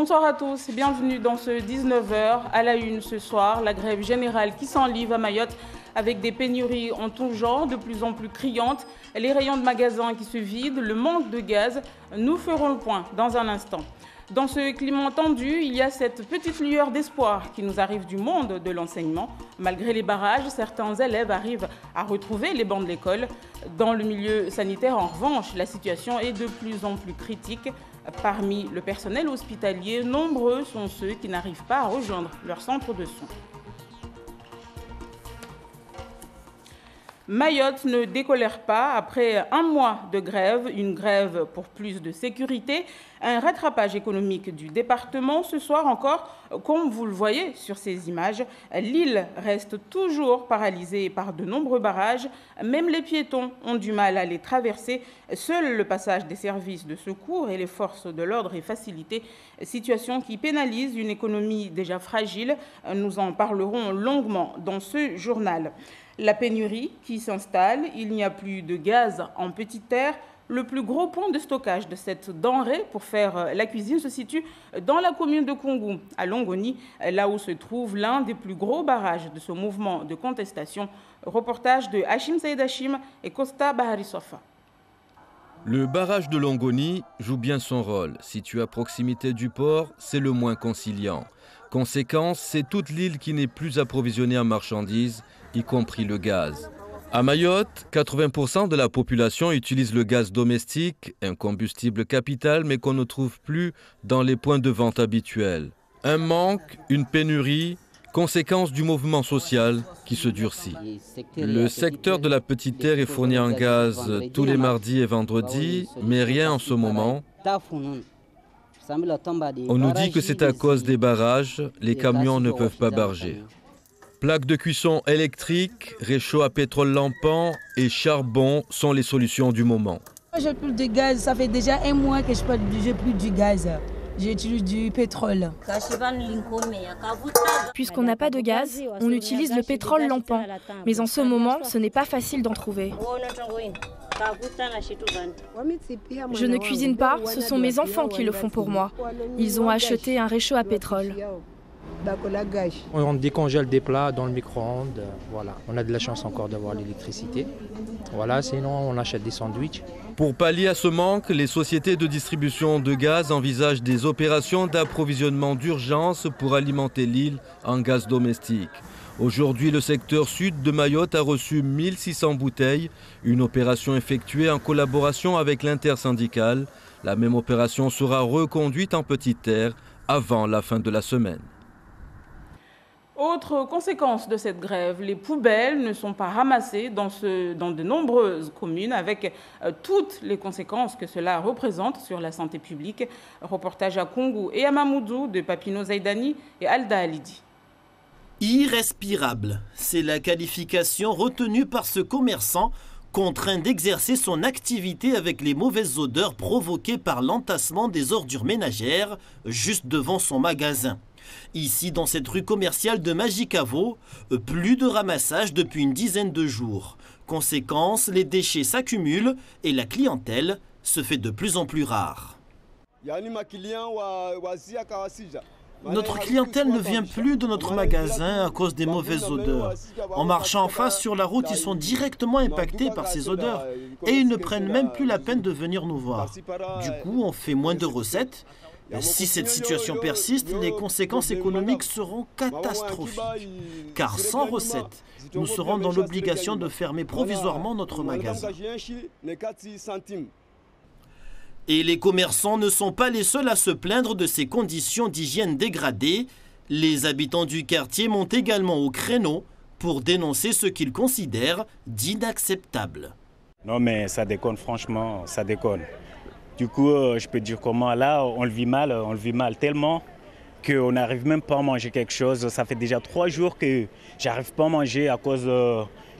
Bonsoir à tous et bienvenue dans ce 19h. À la une ce soir, la grève générale qui s'enlive à Mayotte avec des pénuries en tout genre de plus en plus criantes, les rayons de magasins qui se vident, le manque de gaz. Nous ferons le point dans un instant. Dans ce climat tendu, il y a cette petite lueur d'espoir qui nous arrive du monde de l'enseignement. Malgré les barrages, certains élèves arrivent à retrouver les bancs de l'école. Dans le milieu sanitaire, en revanche, la situation est de plus en plus critique. Parmi le personnel hospitalier, nombreux sont ceux qui n'arrivent pas à rejoindre leur centre de soins. Mayotte ne décolère pas après un mois de grève, une grève pour plus de sécurité, un rattrapage économique du département. Ce soir encore, comme vous le voyez sur ces images, l'île reste toujours paralysée par de nombreux barrages. Même les piétons ont du mal à les traverser. Seul le passage des services de secours et les forces de l'ordre est facilité, situation qui pénalise une économie déjà fragile. Nous en parlerons longuement dans ce journal. La pénurie qui s'installe, il n'y a plus de gaz en petite terre. Le plus gros point de stockage de cette denrée pour faire la cuisine se situe dans la commune de Koungou, à Longoni, là où se trouve l'un des plus gros barrages de ce mouvement de contestation. Reportage de Hachim Saïd Hachim et Costa Baharisofa. Le barrage de Longoni joue bien son rôle. Situé à proximité du port, c'est le moins conciliant. Conséquence, c'est toute l'île qui n'est plus approvisionnée en marchandises, y compris le gaz. À Mayotte, 80% de la population utilise le gaz domestique, un combustible capital mais qu'on ne trouve plus dans les points de vente habituels. Un manque, une pénurie, conséquence du mouvement social qui se durcit. Le secteur de la petite terre est fourni en gaz tous les mardis et vendredis, mais rien en ce moment. On nous dit que c'est à cause des barrages, les camions ne peuvent pas barger. Plaques de cuisson électriques, réchaud à pétrole lampant et charbon sont les solutions du moment. J'ai plus de gaz, ça fait déjà un mois que j'ai plus du gaz. J'utilise du pétrole. Puisqu'on n'a pas de gaz, on utilise le pétrole lampant. Mais en ce moment, ce n'est pas facile d'en trouver. Je ne cuisine pas, ce sont mes enfants qui le font pour moi. Ils ont acheté un réchaud à pétrole. On décongèle des plats dans le micro-ondes. Voilà. On a de la chance encore d'avoir l'électricité. Voilà, sinon on achète des sandwichs. Pour pallier à ce manque, les sociétés de distribution de gaz envisagent des opérations d'approvisionnement d'urgence pour alimenter l'île en gaz domestique. Aujourd'hui, le secteur sud de Mayotte a reçu 1600 bouteilles, une opération effectuée en collaboration avec l'intersyndicale. La même opération sera reconduite en petite terre avant la fin de la semaine. Autre conséquence de cette grève, les poubelles ne sont pas ramassées dans de nombreuses communes avec toutes les conséquences que cela représente sur la santé publique. Reportage à Koungou et à Mamoudou de Papino Zaidani et Alda Alidi. Irrespirable, c'est la qualification retenue par ce commerçant contraint d'exercer son activité avec les mauvaises odeurs provoquées par l'entassement des ordures ménagères juste devant son magasin. Ici, dans cette rue commerciale de Magicavo, plus de ramassage depuis une dizaine de jours. Conséquence, les déchets s'accumulent et la clientèle se fait de plus en plus rare. Notre clientèle ne vient plus de notre magasin à cause des mauvaises odeurs. En marchant en face sur la route, ils sont directement impactés par ces odeurs et ils ne prennent même plus la peine de venir nous voir. Du coup, on fait moins de recettes. Si cette situation persiste, les conséquences économiques seront catastrophiques. Car sans recettes, nous serons dans l'obligation de fermer provisoirement notre magasin. Et les commerçants ne sont pas les seuls à se plaindre de ces conditions d'hygiène dégradées. Les habitants du quartier montent également au créneau pour dénoncer ce qu'ils considèrent d'inacceptable. Non mais ça déconne, franchement, ça déconne. Du coup, je peux dire comment, là, on le vit mal tellement qu'on n'arrive même pas à manger quelque chose. Ça fait déjà 3 jours que j'arrive pas à manger à cause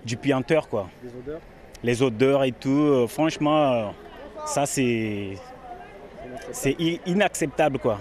du puanteur, quoi. Les odeurs ? Les odeurs et tout, franchement, ça c'est inacceptable, quoi.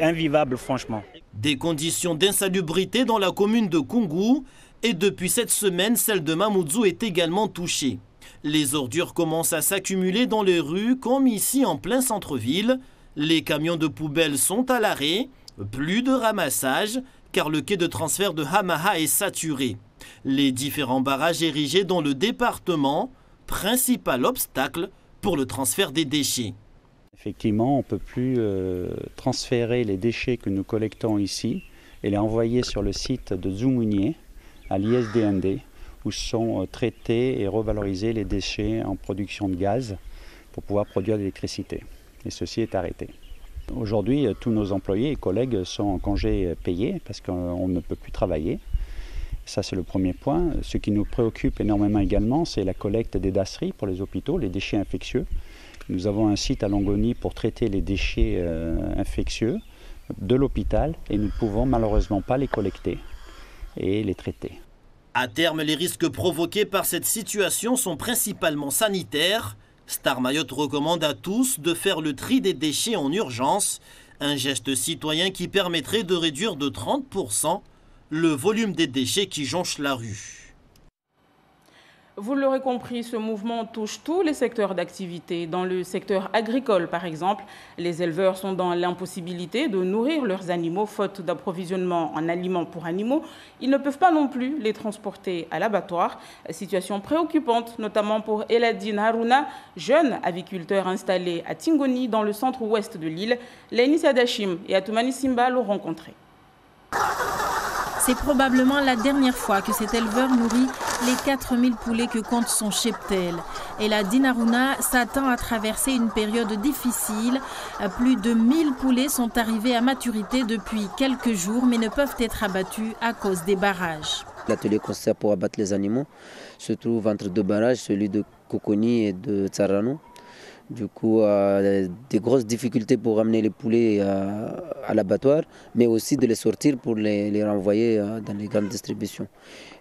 Invivable, franchement. Des conditions d'insalubrité dans la commune de Koungou et depuis cette semaine, celle de Mamoudzou est également touchée. Les ordures commencent à s'accumuler dans les rues comme ici en plein centre-ville. Les camions de poubelles sont à l'arrêt, plus de ramassage, car le quai de transfert de Hamaha est saturé. Les différents barrages érigés dans le département, principal obstacle pour le transfert des déchets. Effectivement, on ne peut plus transférer les déchets que nous collectons ici et les envoyer sur le site de Zoumounié, à l'ISDND, où sont traités et revalorisés les déchets en production de gaz pour pouvoir produire de l'électricité. Et ceci est arrêté. Aujourd'hui, tous nos employés et collègues sont en congé payé parce qu'on ne peut plus travailler. Ça, c'est le premier point. Ce qui nous préoccupe énormément également, c'est la collecte des dasseries pour les hôpitaux, les déchets infectieux. Nous avons un site à Longoni pour traiter les déchets infectieux de l'hôpital et nous ne pouvons malheureusement pas les collecter et les traiter. À terme, les risques provoqués par cette situation sont principalement sanitaires. Star Mayotte recommande à tous de faire le tri des déchets en urgence, un geste citoyen qui permettrait de réduire de 30% le volume des déchets qui jonchent la rue. Vous l'aurez compris, ce mouvement touche tous les secteurs d'activité. Dans le secteur agricole, par exemple, les éleveurs sont dans l'impossibilité de nourrir leurs animaux faute d'approvisionnement en aliments pour animaux. Ils ne peuvent pas non plus les transporter à l'abattoir. Situation préoccupante, notamment pour Eladine Harouna, jeune aviculteur installé à Tingoni, dans le centre-ouest de l'île. Lénis Adachim et Atoumani Simba l'ont rencontré. C'est probablement la dernière fois que cet éleveur nourrit les 4000 poulets que compte son cheptel. Et la Dinarouna s'attend à traverser une période difficile. Plus de 1000 poulets sont arrivés à maturité depuis quelques jours, mais ne peuvent être abattus à cause des barrages. L'atelier qu'on sert pour abattre les animaux se trouve entre deux barrages, celui de Kokoni et de Tsarano. Du coup, des grosses difficultés pour ramener les poulets à l'abattoir, mais aussi de les sortir pour les renvoyer dans les grandes distributions.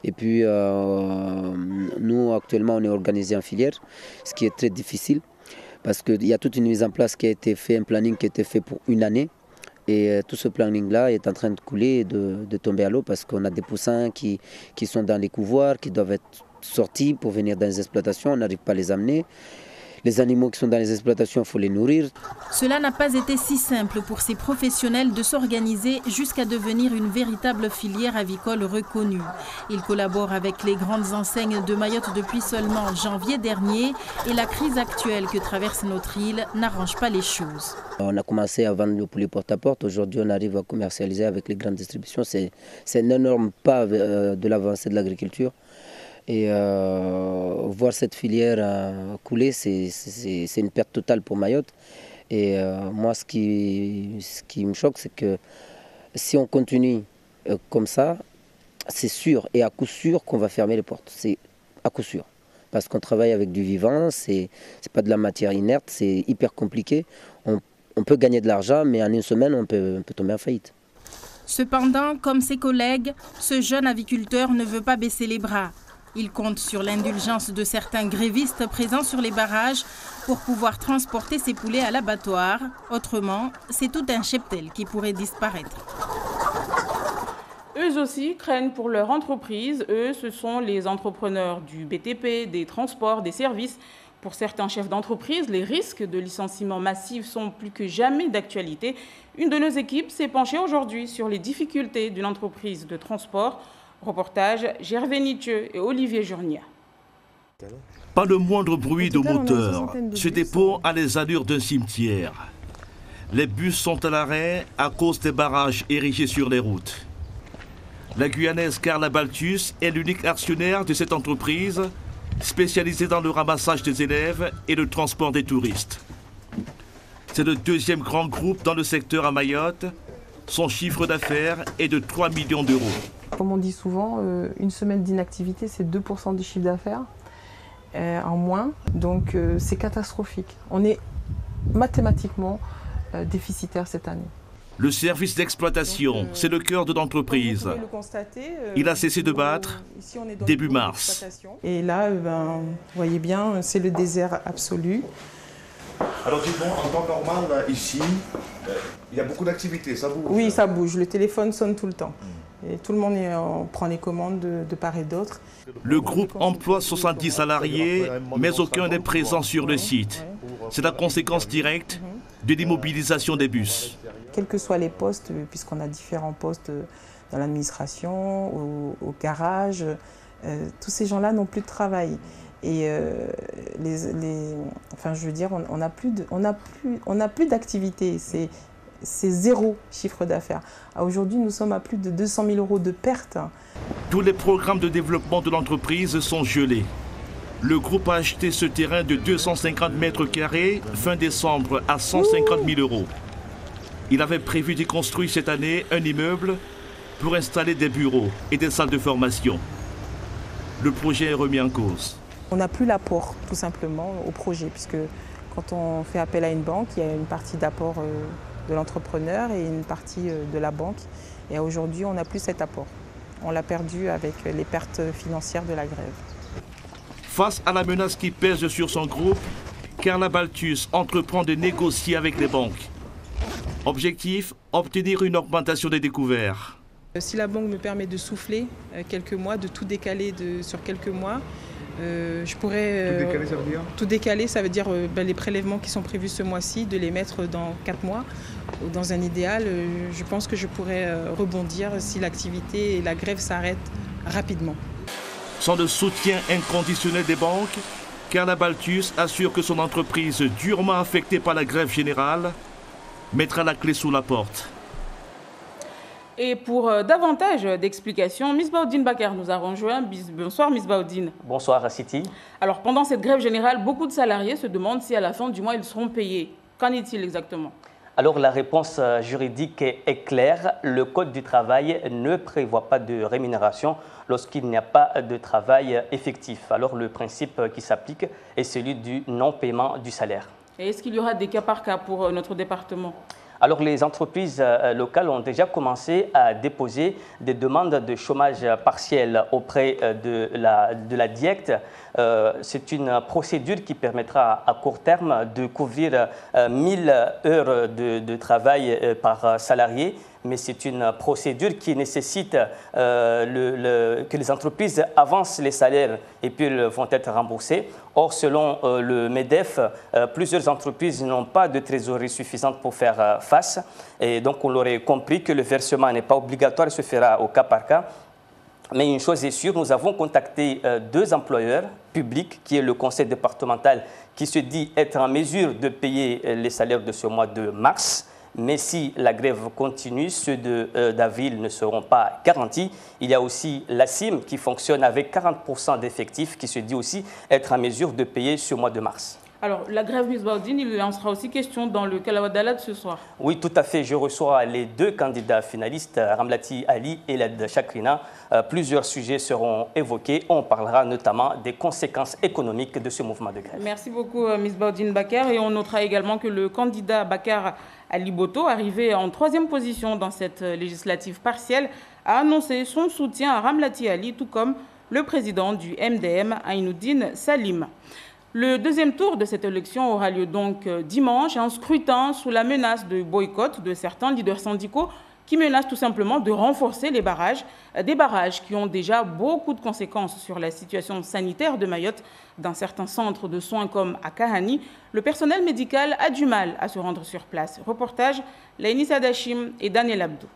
Et puis, nous, actuellement, on est organisé en filière, ce qui est très difficile, parce qu'il y a toute une mise en place qui a été fait, un planning qui a été fait pour une année. Et tout ce planning-là est en train de couler et de tomber à l'eau, parce qu'on a des poussins qui sont dans les couvoirs, qui doivent être sortis pour venir dans les exploitations, on n'arrive pas à les amener. Les animaux qui sont dans les exploitations, il faut les nourrir. Cela n'a pas été si simple pour ces professionnels de s'organiser jusqu'à devenir une véritable filière avicole reconnue. Ils collaborent avec les grandes enseignes de Mayotte depuis seulement janvier dernier et la crise actuelle que traverse notre île n'arrange pas les choses. On a commencé à vendre le poulet porte-à-porte. Aujourd'hui, on arrive à commercialiser avec les grandes distributions. C'est un énorme pas de l'avancée de l'agriculture. Et voir cette filière couler, c'est une perte totale pour Mayotte. Et moi, ce qui me choque, c'est que si on continue comme ça, c'est sûr et à coup sûr qu'on va fermer les portes. C'est à coup sûr. Parce qu'on travaille avec du vivant, c'est pas de la matière inerte, c'est hyper compliqué. On peut gagner de l'argent, mais en une semaine, on peut tomber en faillite. Cependant, comme ses collègues, ce jeune aviculteur ne veut pas baisser les bras. Il compte sur l'indulgence de certains grévistes présents sur les barrages pour pouvoir transporter ses poulets à l'abattoir. Autrement, c'est tout un cheptel qui pourrait disparaître. Eux aussi craignent pour leur entreprise. Eux, ce sont les entrepreneurs du BTP, des transports, des services. Pour certains chefs d'entreprise, les risques de licenciement massif sont plus que jamais d'actualité. Une de nos équipes s'est penchée aujourd'hui sur les difficultés d'une entreprise de transport. Reportage Gervais Nitieux et Olivier Journia. Pas le moindre bruit de moteur. Ce dépôt a les allures d'un cimetière. Les bus sont à l'arrêt à cause des barrages érigés sur les routes. La Guyanaise Carla Baltus est l'unique actionnaire de cette entreprise, spécialisée dans le ramassage des élèves et le transport des touristes. C'est le deuxième grand groupe dans le secteur à Mayotte. Son chiffre d'affaires est de 3 millions d'euros. Comme on dit souvent, une semaine d'inactivité, c'est 2% du chiffre d'affaires en moins. Donc c'est catastrophique. On est mathématiquement déficitaire cette année. Le service d'exploitation, c'est le cœur de l'entreprise. Il a cessé de battre début mars. Et là, vous voyez bien, c'est le désert absolu. Alors dites-moi, en temps normal, ici, il y a beaucoup d'activités, ça bouge? Oui, ça bouge. Le téléphone sonne tout le temps. Et tout le monde prend les commandes de part et d'autre. Le groupe emploie 70 salariés, mais aucun n'est présent sur le site. C'est la conséquence directe de l'immobilisation des bus. Quels que soient les postes, puisqu'on a différents postes dans l'administration, au garage, tous ces gens-là n'ont plus de travail. Et enfin, je veux dire, on n'a plus d'activité. C'est zéro chiffre d'affaires. Aujourd'hui, nous sommes à plus de 200 000 € de pertes. Tous les programmes de développement de l'entreprise sont gelés. Le groupe a acheté ce terrain de 250 mètres carrés fin décembre à 150 000 €. Il avait prévu d'y construire cette année un immeuble pour installer des bureaux et des salles de formation. Le projet est remis en cause. On n'a plus l'apport, tout simplement, au projet, puisque quand on fait appel à une banque, il y a une partie d'apport de l'entrepreneur et une partie de la banque. Et aujourd'hui, on n'a plus cet apport. On l'a perdu avec les pertes financières de la grève. Face à la menace qui pèse sur son groupe, Carla Balthus entreprend de négocier avec les banques. Objectif, obtenir une augmentation des découverts. Si la banque me permet de souffler quelques mois, de tout décaler sur quelques mois, je pourrais... Tout décaler, ça veut dire ? Tout décaler, ça veut dire les prélèvements qui sont prévus ce mois-ci, de les mettre dans 4 mois. Dans un idéal, je pense que je pourrais rebondir si l'activité et la grève s'arrêtent rapidement. Sans le soutien inconditionnel des banques, Carla Balthus assure que son entreprise, durement affectée par la grève générale, mettra la clé sous la porte. Et pour davantage d'explications, Misbahoudine Bakar nous a rejoint. Bonsoir Misbahoudine. Bonsoir Siti. Alors pendant cette grève générale, beaucoup de salariés se demandent si à la fin du mois ils seront payés. Qu'en est-il exactement ? Alors la réponse juridique est claire. Le Code du travail ne prévoit pas de rémunération lorsqu'il n'y a pas de travail effectif. Alors le principe qui s'applique est celui du non-paiement du salaire. Et est-ce qu'il y aura des cas par cas pour notre département ? Alors les entreprises locales ont déjà commencé à déposer des demandes de chômage partiel auprès de la DIECT. C'est une procédure qui permettra à court terme de couvrir 1000 heures de travail par salarié. Mais c'est une procédure qui nécessite que les entreprises avancent les salaires et puis ils vont être remboursés. Or, selon le MEDEF, plusieurs entreprises n'ont pas de trésorerie suffisante pour faire face. Et donc, on l'aurait compris que le versement n'est pas obligatoire, il se fera au cas par cas. Mais une chose est sûre, nous avons contacté 2 employeurs publics, qui est le conseil départemental, qui se dit être en mesure de payer les salaires de ce mois de mars. Mais si la grève continue, ceux d'avril ne seront pas garantis. Il y a aussi la CIM qui fonctionne avec 40% d'effectifs, qui se dit aussi être en mesure de payer ce mois de mars. Alors, la grève Misbahoudine, il en sera aussi question dans le Kalawadala de ce soir. Oui, tout à fait. Je reçois les 2 candidats finalistes, Ramlati Ali et Lad Chakrina. Plusieurs sujets seront évoqués. On parlera notamment des conséquences économiques de ce mouvement de grève. Merci beaucoup, Misbahoudine Bakar. Et on notera également que le candidat Bakar Ali Boto, arrivé en 3e position dans cette législative partielle, a annoncé son soutien à Ramlati Ali, tout comme le président du MDM, Aïnoudine Salim. Le 2e tour de cette élection aura lieu donc dimanche, un scrutin sous la menace de boycott de certains leaders syndicaux qui menacent tout simplement de renforcer les barrages, des barrages qui ont déjà beaucoup de conséquences sur la situation sanitaire de Mayotte. Dans certains centres de soins comme à Kahani, le personnel médical a du mal à se rendre sur place. Reportage, Lainissa Dachim et Daniel Abdou.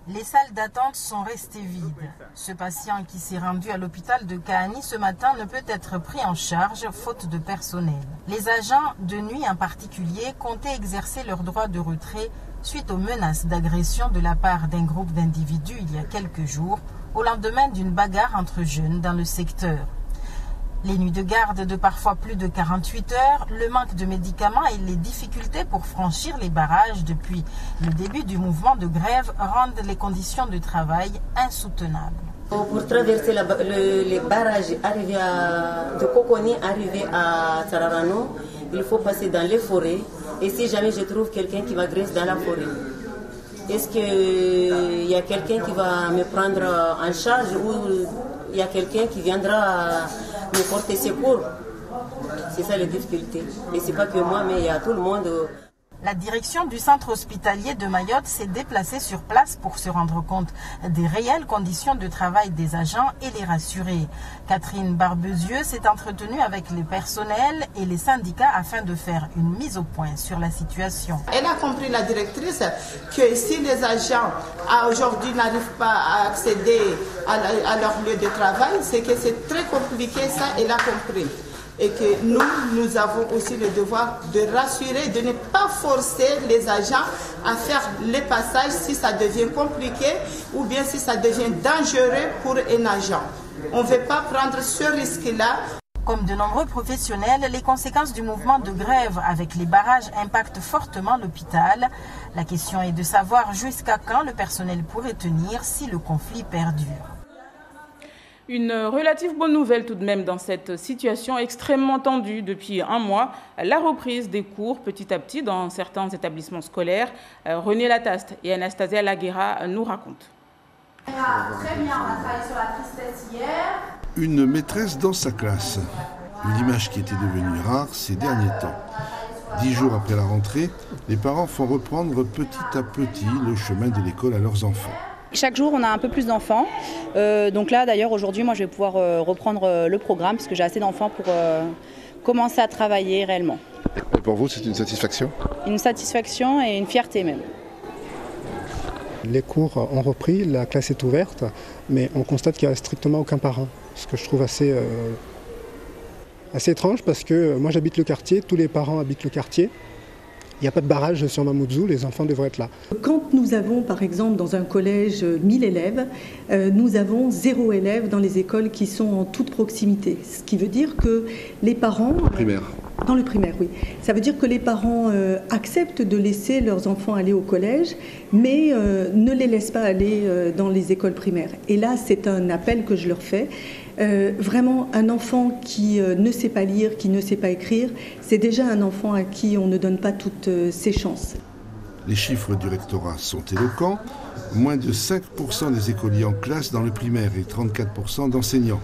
Les salles d'attente sont restées vides. Ce patient qui s'est rendu à l'hôpital de Kahani ce matin ne peut être pris en charge faute de personnel. Les agents, de nuit en particulier, comptaient exercer leur droit de retrait suite aux menaces d'agression de la part d'un groupe d'individus il y a quelques jours, au lendemain d'une bagarre entre jeunes dans le secteur. Les nuits de garde de parfois plus de 48 heures, le manque de médicaments et les difficultés pour franchir les barrages depuis le début du mouvement de grève rendent les conditions de travail insoutenables. Pour traverser les barrages de Kokoni, arriver à Tsararano, il faut passer dans les forêts. Et si jamais je trouve quelqu'un qui m'agresse dans la forêt, est-ce qu'il y a quelqu'un qui va me prendre en charge ou il y a quelqu'un qui viendra me porter secours? C'est ça les difficultés. Et ce n'est pas que moi, mais il y a tout le monde. La direction du centre hospitalier de Mayotte s'est déplacée sur place pour se rendre compte des réelles conditions de travail des agents et les rassurer. Catherine Barbezieux s'est entretenue avec les personnels et les syndicats afin de faire une mise au point sur la situation. Elle a compris, la directrice, que si les agents aujourd'hui n'arrivent pas à accéder à leur lieu de travail, c'est que c'est très compliqué, ça, elle a compris. Et que nous avons aussi le devoir de rassurer, de ne pas forcer les agents à faire les passages si ça devient compliqué ou bien si ça devient dangereux pour un agent. On ne veut pas prendre ce risque-là. Comme de nombreux professionnels, les conséquences du mouvement de grève avec les barrages impactent fortement l'hôpital. La question est de savoir jusqu'à quand le personnel pourrait tenir si le conflit perdure. Une relative bonne nouvelle tout de même dans cette situation extrêmement tendue depuis un mois, la reprise des cours petit à petit dans certains établissements scolaires. René Lataste et Anastasia Laguera nous racontent. Très bien, on a travaillé sur la tristesse hier. Une maîtresse dans sa classe, une image qui était devenue rare ces derniers temps. 10 jours après la rentrée, les parents font reprendre petit à petit le chemin de l'école à leurs enfants. Chaque jour, on a un peu plus d'enfants. Donc là, d'ailleurs, aujourd'hui, moi, je vais pouvoir reprendre le programme parce que j'ai assez d'enfants pour commencer à travailler réellement. Et pour vous, c'est une satisfaction ? Une satisfaction et une fierté même. Les cours ont repris, la classe est ouverte, mais on constate qu'il n'y a strictement aucun parent. Ce que je trouve assez étrange parce que moi, j'habite le quartier, tous les parents habitent le quartier. Il n'y a pas de barrage sur Mamoudzou, les enfants devraient être là. Quand nous avons, par exemple, dans un collège 1000 élèves, nous avons 0 élève dans les écoles qui sont en toute proximité. Ce qui veut dire que les parents... Primaire. Dans le primaire, oui. Ça veut dire que les parents acceptent de laisser leurs enfants aller au collège, mais ne les laissent pas aller dans les écoles primaires. Et là, c'est un appel que je leur fais. Vraiment, un enfant qui ne sait pas lire, qui ne sait pas écrire, c'est déjà un enfant à qui on ne donne pas toutes ses chances. Les chiffres du rectorat sont éloquents. Moins de 5% des écoliers en classe dans le primaire et 34% d'enseignants.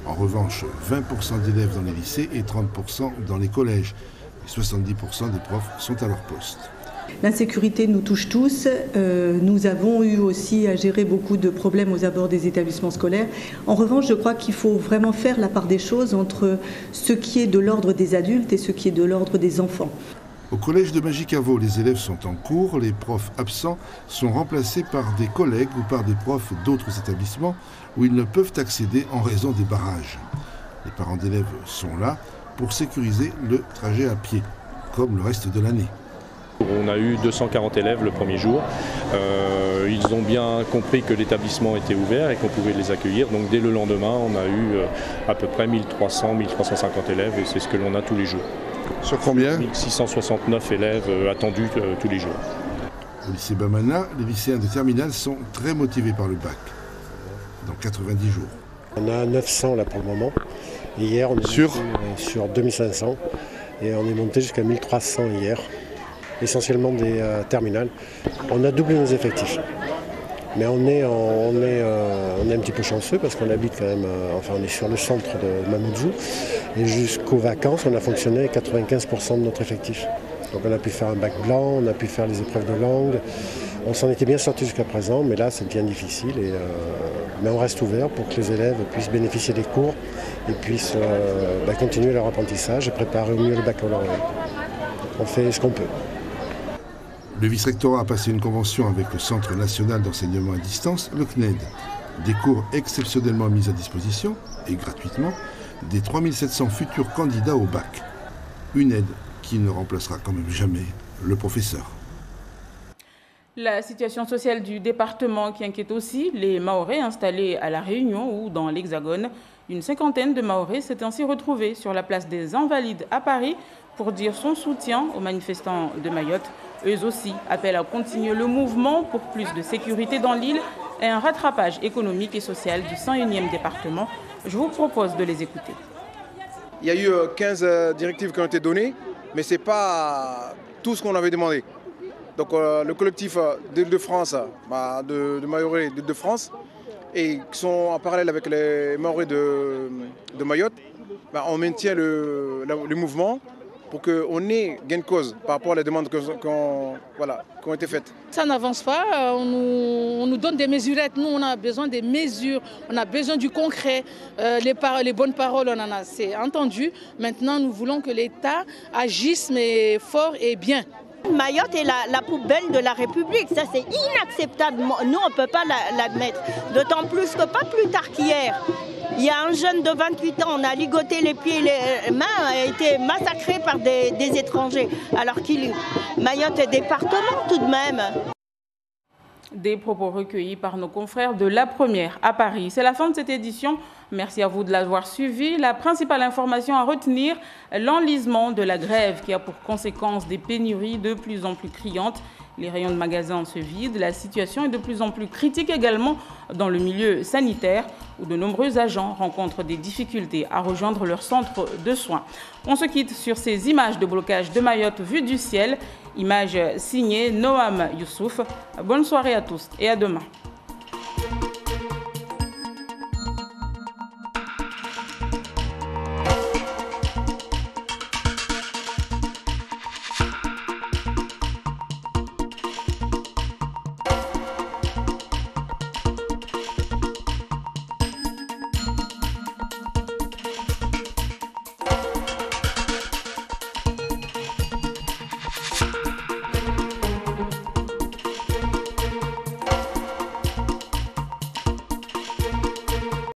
En revanche, 20% d'élèves dans les lycées et 30% dans les collèges. Et 70% des profs sont à leur poste. L'insécurité nous touche tous. Nous avons eu aussi à gérer beaucoup de problèmes aux abords des établissements scolaires. En revanche, je crois qu'il faut vraiment faire la part des choses entre ce qui est de l'ordre des adultes et ce qui est de l'ordre des enfants. Au collège de Magicavo, les élèves sont en cours, les profs absents sont remplacés par des collègues ou par des profs d'autres établissements où ils ne peuvent accéder en raison des barrages. Les parents d'élèves sont là pour sécuriser le trajet à pied, comme le reste de l'année. On a eu 240 élèves le premier jour. Ils ont bien compris que l'établissement était ouvert et qu'on pouvait les accueillir. Donc dès le lendemain, on a eu à peu près 1300, 1350 élèves et c'est ce que l'on a tous les jours. Sur combien ? 1669 élèves attendus tous les jours. Au lycée Bamana, les lycéens de terminale sont très motivés par le bac. Dans 90 jours. On a 900 là pour le moment. Et hier, on est sur 2500 et on est monté jusqu'à 1300 hier. Essentiellement des terminales. On a doublé nos effectifs. Mais on est un petit peu chanceux parce qu'on habite quand même, on est sur le centre de Mamoudzou. Et jusqu'aux vacances, on a fonctionné avec 95% de notre effectif. Donc on a pu faire un bac blanc, on a pu faire les épreuves de langue. On s'en était bien sorti jusqu'à présent, mais là c'est bien difficile. Mais on reste ouvert pour que les élèves puissent bénéficier des cours et puissent continuer leur apprentissage et préparer au mieux le baccalauréat. On fait ce qu'on peut. Le vice-rectorat a passé une convention avec le Centre national d'enseignement à distance, le CNED. Des cours exceptionnellement mis à disposition, et gratuitement, des 3700 futurs candidats au bac. Une aide qui ne remplacera quand même jamais le professeur. La situation sociale du département qui inquiète aussi les Mahorais installés à La Réunion ou dans l'Hexagone. Une cinquantaine de Mahorais s'est ainsi retrouvée sur la place des Invalides à Paris pour dire son soutien aux manifestants de Mayotte. Eux aussi appellent à continuer le mouvement pour plus de sécurité dans l'île et un rattrapage économique et social du 101e département. Je vous propose de les écouter. Il y a eu 15 directives qui ont été données, mais ce n'est pas tout ce qu'on avait demandé. Donc le collectif d'Île-de-France, de Mahorais d'Île-de-France, et qui sont en parallèle avec les Mahorais de Mayotte, on maintient le mouvement pour qu'on ait gain de cause par rapport à les demandes qui ont été faites. Ça n'avance pas, on nous donne des mesurettes, nous on a besoin des mesures, on a besoin du concret, les bonnes paroles on en a assez entendu. Maintenant nous voulons que l'État agisse mais fort et bien. Mayotte est la poubelle de la République, ça c'est inacceptable, nous on ne peut pas l'admettre, d'autant plus que pas plus tard qu'hier. Il y a un jeune de 28 ans, on a ligoté les pieds et les mains, a été massacré par des étrangers, alors qu'il Mayotte est département tout de même. Des propos recueillis par nos confrères de La Première à Paris. C'est la fin de cette édition. Merci à vous de l'avoir suivi. La principale information à retenir, l'enlisement de la grève qui a pour conséquence des pénuries de plus en plus criantes. Les rayons de magasins se vident. La situation est de plus en plus critique également dans le milieu sanitaire où de nombreux agents rencontrent des difficultés à rejoindre leur centre de soins. On se quitte sur ces images de blocage de Mayotte vues du ciel. Images signées Noam Youssouf. Bonne soirée à tous et à demain.